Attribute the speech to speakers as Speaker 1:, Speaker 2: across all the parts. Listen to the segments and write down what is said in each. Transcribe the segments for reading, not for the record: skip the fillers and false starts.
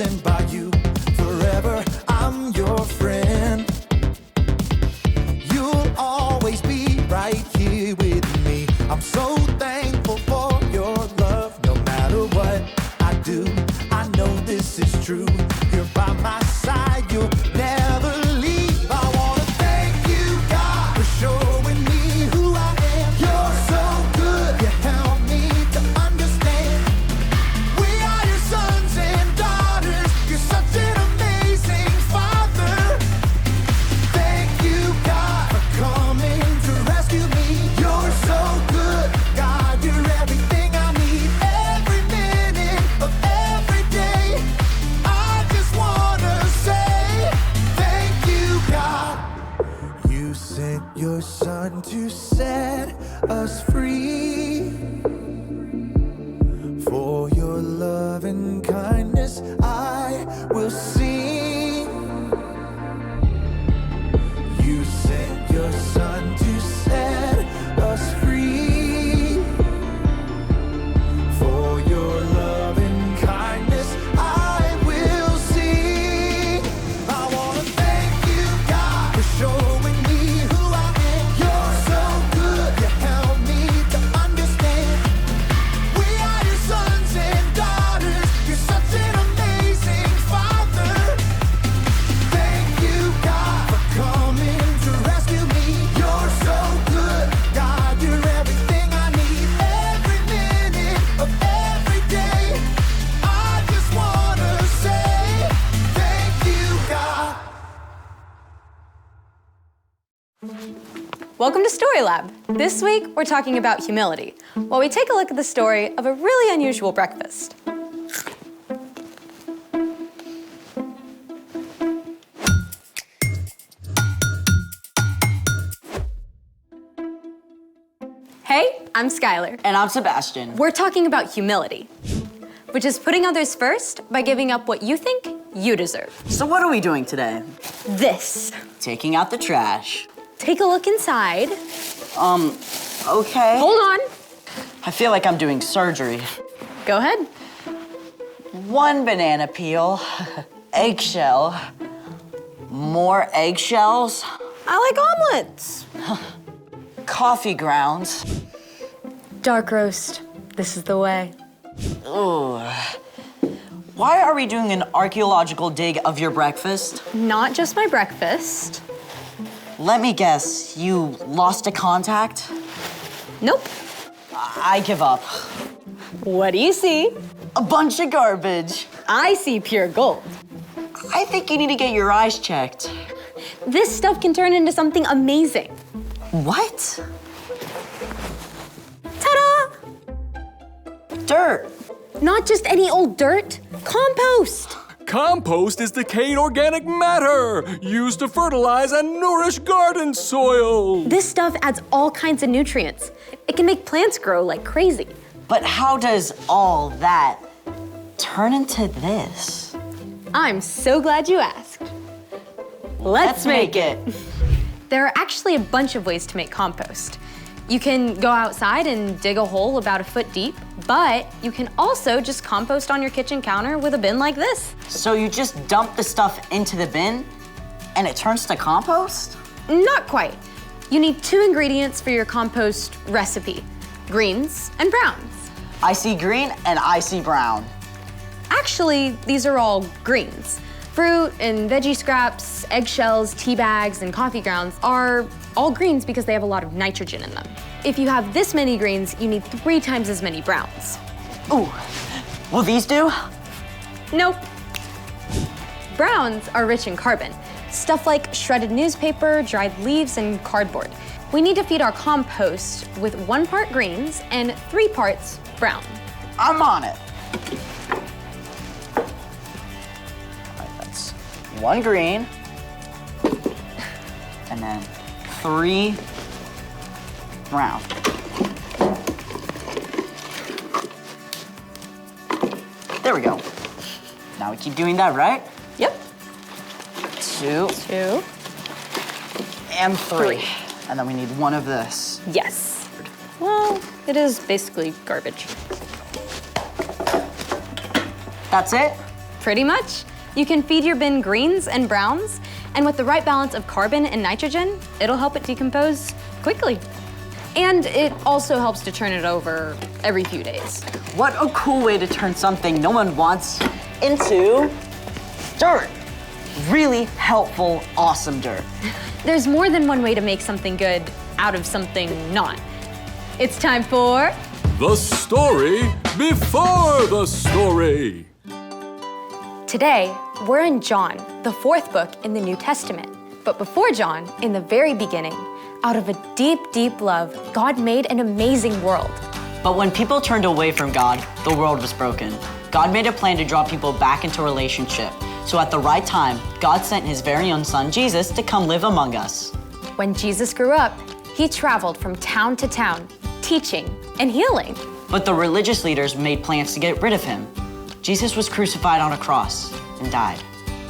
Speaker 1: chosen by you. Forever, I'm your friend. You'll always be right here with me. I'm so thankful for your love. No matter what I do, I know this is true. You're by my side, you'll never leave. I wanna thank you, God, for showing me who I am. You're so good, you help me to understand. We are your sons and daughters. You're such an amazing father. Thank you, God, for coming to rescue me. You're so good, God, you're everything I need. Every minute of every day, I just wanna say thank you, God. You sent your son to set us free. For your love and kindness, I will sing. You sent your son to set us free. For your love and kindness, I will sing. I wanna thank you, God, for showing me who I am. You're so good, you help me to understand. We are your sons and daughters. You're such an amazing father. Thank you, God, for coming to rescue me. You're so good, God, you're everything I need. Every minute of every day, I just wanna say thank you, God.
Speaker 2: Welcome to StoryLab. This week, we're talking about humility, while we take a look at the story of a really unusual breakfast. Hey, I'm Skyler.
Speaker 3: And I'm Sebastian.
Speaker 2: We're talking about humility, which is putting others first by giving up what you think you deserve.
Speaker 3: So what are we doing today?
Speaker 2: This.
Speaker 3: Taking out the trash.
Speaker 2: Take a look inside.
Speaker 3: Okay.
Speaker 2: Hold on.
Speaker 3: I feel like I'm doing surgery.
Speaker 2: Go ahead.
Speaker 3: One banana peel, eggshell, more eggshells,
Speaker 2: I like omelets.
Speaker 3: coffee grounds.
Speaker 2: Dark roast. This is the way.
Speaker 3: Ooh. Why are we doing an archaeological dig of your breakfast?
Speaker 2: Not just my breakfast.
Speaker 3: Let me guess, you lost a contact?
Speaker 2: Nope.
Speaker 3: I give up.
Speaker 2: What do you see?
Speaker 3: A bunch of garbage.
Speaker 2: I see pure gold.
Speaker 3: I think you need to get your eyes checked.
Speaker 2: This stuff can turn into something amazing.
Speaker 3: What?
Speaker 2: Ta-da!
Speaker 3: Dirt.
Speaker 2: Not just any old dirt. Compost.
Speaker 4: Compost is decayed organic matter used to fertilize and nourish garden soil.
Speaker 2: This stuff adds all kinds of nutrients. It can make plants grow like crazy.
Speaker 3: But how does all that turn into this?
Speaker 2: I'm so glad you asked. Let's make it. There are actually a bunch of ways to make compost. You can go outside and dig a hole about a foot deep, but you can also just compost on your kitchen counter with a bin like this.
Speaker 3: So you just dump the stuff into the bin and it turns to compost?
Speaker 2: Not quite. You need 2 ingredients for your compost recipe, greens and browns.
Speaker 3: I see green and I see brown.
Speaker 2: Actually, these are all greens. Fruit and veggie scraps, eggshells, tea bags, and coffee grounds are all greens because they have a lot of nitrogen in them. If you have this many greens, you need 3 times as many browns.
Speaker 3: Ooh, will these do?
Speaker 2: Nope. Browns are rich in carbon, stuff like shredded newspaper, dried leaves, and cardboard. We need to feed our compost with 1 part greens and 3 parts brown.
Speaker 3: I'm on it. All right, that's 1 green and then 3 brown. There we go. Now we keep doing that, right?
Speaker 2: Yep.
Speaker 3: 2
Speaker 2: 2.
Speaker 3: and 3. And then we need 1 of this.
Speaker 2: Yes. Well, it is basically garbage.
Speaker 3: That's it?
Speaker 2: Pretty much. You can feed your bin greens and browns, and with the right balance of carbon and nitrogen, it'll help it decompose quickly. And it also helps to turn it over every few days.
Speaker 3: What a cool way to turn something no one wants into dirt. Really helpful, awesome dirt.
Speaker 2: There's more than one way to make something good out of something not. It's time for...
Speaker 4: The story before the story.
Speaker 2: Today, we're in John, the 4th book in the New Testament. But before John, in the very beginning, out of a deep, deep love, God made an amazing world.
Speaker 3: But when people turned away from God, the world was broken. God made a plan to draw people back into a relationship. So at the right time, God sent his very own son, Jesus, to come live among us.
Speaker 2: When Jesus grew up, he traveled from town to town, teaching and healing.
Speaker 3: But the religious leaders made plans to get rid of him. Jesus was crucified on a cross and died.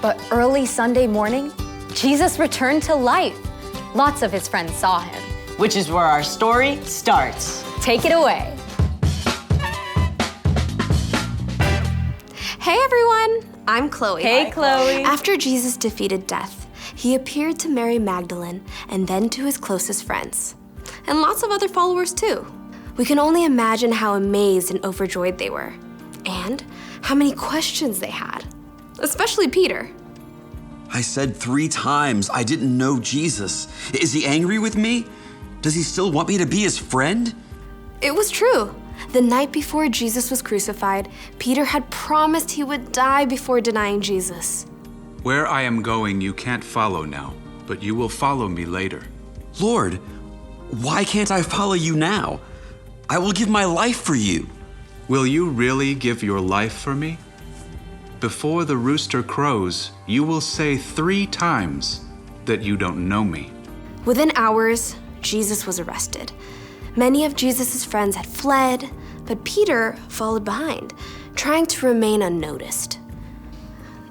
Speaker 2: But early Sunday morning, Jesus returned to life. Lots of his friends saw him.
Speaker 3: Which is where our story starts.
Speaker 2: Take it away.
Speaker 5: Hey everyone, I'm Chloe.
Speaker 2: Hey, Chloe.
Speaker 5: After Jesus defeated death, he appeared to Mary Magdalene and then to his closest friends. And lots of other followers too. We can only imagine how amazed and overjoyed they were. And how many questions they had. Especially Peter.
Speaker 6: I said 3 times I didn't know Jesus. Is he angry with me? Does he still want me to be his friend?
Speaker 5: It was true. The night before Jesus was crucified, Peter had promised he would die before denying Jesus.
Speaker 7: Where I am going, you can't follow now, but you will follow me later.
Speaker 6: Lord, why can't I follow you now? I will give my life for you.
Speaker 7: Will you really give your life for me? Before the rooster crows, you will say 3 times that you don't know me.
Speaker 5: Within hours, Jesus was arrested. Many of Jesus' friends had fled, but Peter followed behind, trying to remain unnoticed.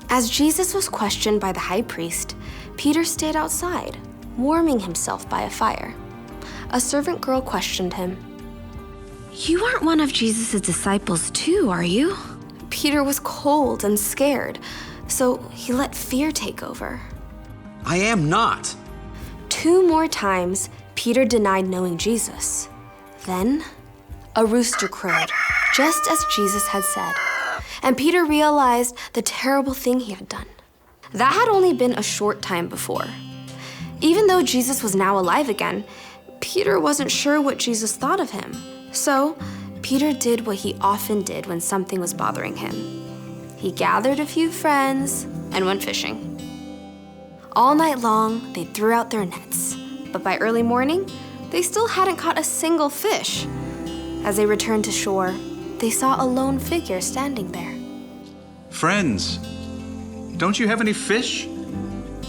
Speaker 5: As Jesus was questioned by the high priest, Peter stayed outside, warming himself by a fire. A servant girl questioned him.
Speaker 8: You aren't one of Jesus' disciples too, are you?
Speaker 5: Peter was cold and scared, so he let fear take over.
Speaker 6: I am not.
Speaker 5: 2 more times, Peter denied knowing Jesus. Then, a rooster crowed, just as Jesus had said. And Peter realized the terrible thing he had done. That had only been a short time before. Even though Jesus was now alive again, Peter wasn't sure what Jesus thought of him. So, Peter did what he often did when something was bothering him. He gathered a few friends and went fishing. All night long, they threw out their nets. But by early morning, they still hadn't caught a single fish. As they returned to shore, they saw a lone figure standing there.
Speaker 7: Friends, don't you have any fish?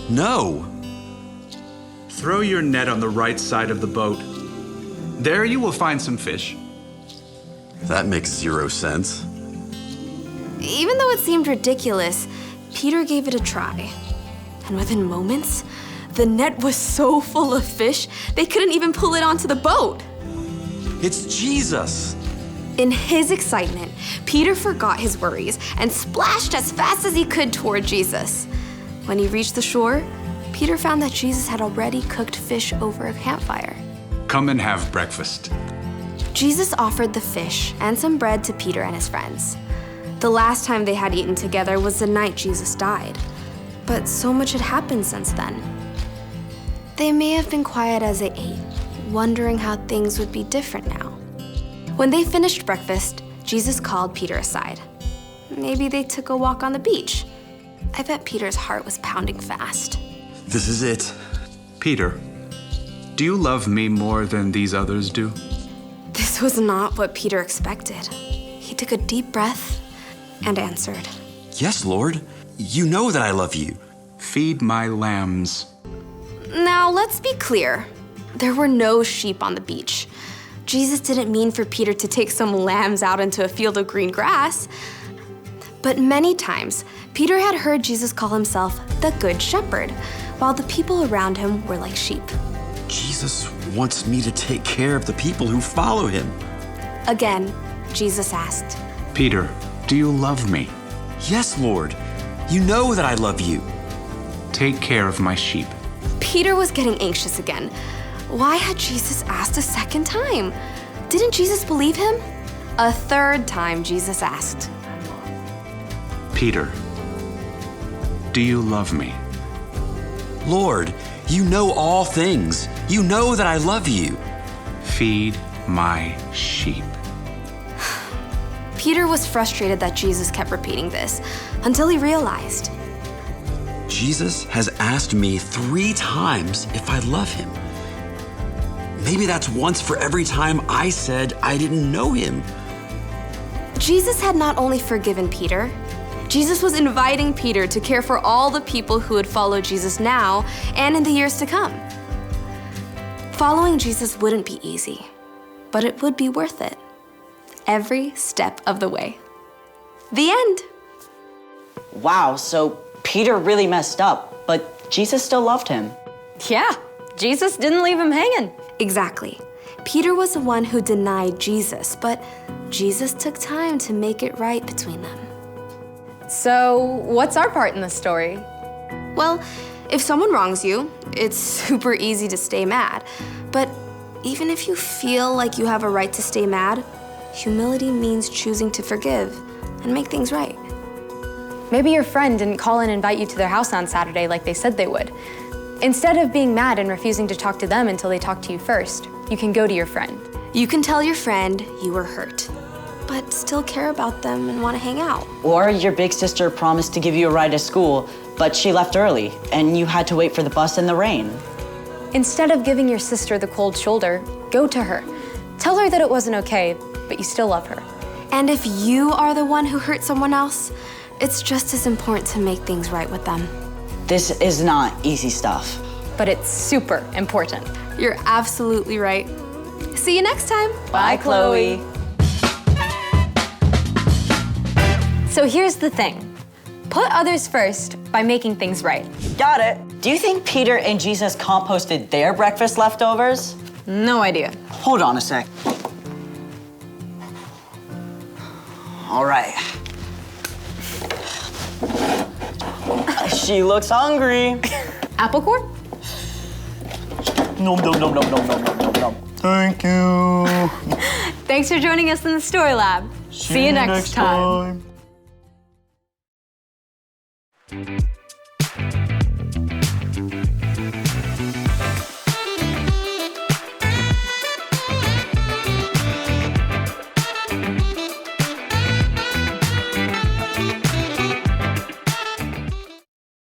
Speaker 6: No.
Speaker 7: Throw your net on the right side of the boat. There you will find some fish.
Speaker 6: That makes 0 sense.
Speaker 5: Even though it seemed ridiculous, Peter gave it a try. And within moments, the net was so full of fish, they couldn't even pull it onto the boat.
Speaker 6: It's Jesus.
Speaker 5: In his excitement, Peter forgot his worries and splashed as fast as he could toward Jesus. When he reached the shore, Peter found that Jesus had already cooked fish over a campfire.
Speaker 7: Come and have breakfast.
Speaker 5: Jesus offered the fish and some bread to Peter and his friends. The last time they had eaten together was the night Jesus died. But so much had happened since then. They may have been quiet as they ate, wondering how things would be different now. When they finished breakfast, Jesus called Peter aside. Maybe they took a walk on the beach. I bet Peter's heart was pounding fast.
Speaker 6: This is it.
Speaker 7: Peter, do you love me more than these others do?
Speaker 5: This was not what Peter expected. He took a deep breath and answered.
Speaker 6: Yes, Lord. You know that I love you.
Speaker 7: Feed my lambs.
Speaker 5: Now, let's be clear. There were no sheep on the beach. Jesus didn't mean for Peter to take some lambs out into a field of green grass. But many times, Peter had heard Jesus call himself the Good Shepherd, while the people around him were like sheep.
Speaker 6: Jesus wants me to take care of the people who follow him.
Speaker 5: Again, Jesus asked,
Speaker 7: Peter, do you love me?
Speaker 6: Yes, Lord. You know that I love you.
Speaker 7: Take care of my sheep.
Speaker 5: Peter was getting anxious again. Why had Jesus asked a second time? Didn't Jesus believe him? A third time, Jesus asked.
Speaker 7: Peter, do you love me?
Speaker 6: Lord, you know all things. You know that I love you.
Speaker 7: Feed my sheep.
Speaker 5: Peter was frustrated that Jesus kept repeating this until he realized.
Speaker 6: Jesus has asked me 3 times if I love him. Maybe that's once for every time I said I didn't know him.
Speaker 5: Jesus had not only forgiven Peter, Jesus was inviting Peter to care for all the people who would follow Jesus now and in the years to come. Following Jesus wouldn't be easy, but it would be worth it. Every step of the way. The end.
Speaker 3: Wow, so Peter really messed up, but Jesus still loved him.
Speaker 2: Yeah, Jesus didn't leave him hanging.
Speaker 5: Exactly. Peter was the one who denied Jesus, but Jesus took time to make it right between them.
Speaker 2: So, what's our part in the story?
Speaker 5: Well, if someone wrongs you, it's super easy to stay mad. But even if you feel like you have a right to stay mad, humility means choosing to forgive and make things right.
Speaker 2: Maybe your friend didn't call and invite you to their house on Saturday like they said they would. Instead of being mad and refusing to talk to them until they talk to you first, you can go to your friend.
Speaker 5: You can tell your friend you were hurt, but still care about them and want to hang out.
Speaker 3: Or your big sister promised to give you a ride to school, but she left early, and you had to wait for the bus in the rain.
Speaker 2: Instead of giving your sister the cold shoulder, go to her. Tell her that it wasn't okay, but you still love her.
Speaker 5: And if you are the one who hurt someone else, it's just as important to make things right with them.
Speaker 3: This is not easy stuff.
Speaker 2: But it's super important.
Speaker 5: You're absolutely right. See you next time.
Speaker 3: Bye, Chloe.
Speaker 2: So here's the thing. Put others first by making things right.
Speaker 3: Got it. Do you think Peter and Jesus composted their breakfast leftovers?
Speaker 2: No idea.
Speaker 3: Hold on a sec. All right. She looks hungry.
Speaker 2: Apple core?
Speaker 3: Nom, nom, nom, nom, nom, nom, nom, nom. Thank you.
Speaker 2: Thanks for joining us in the StoryLab. See you next time.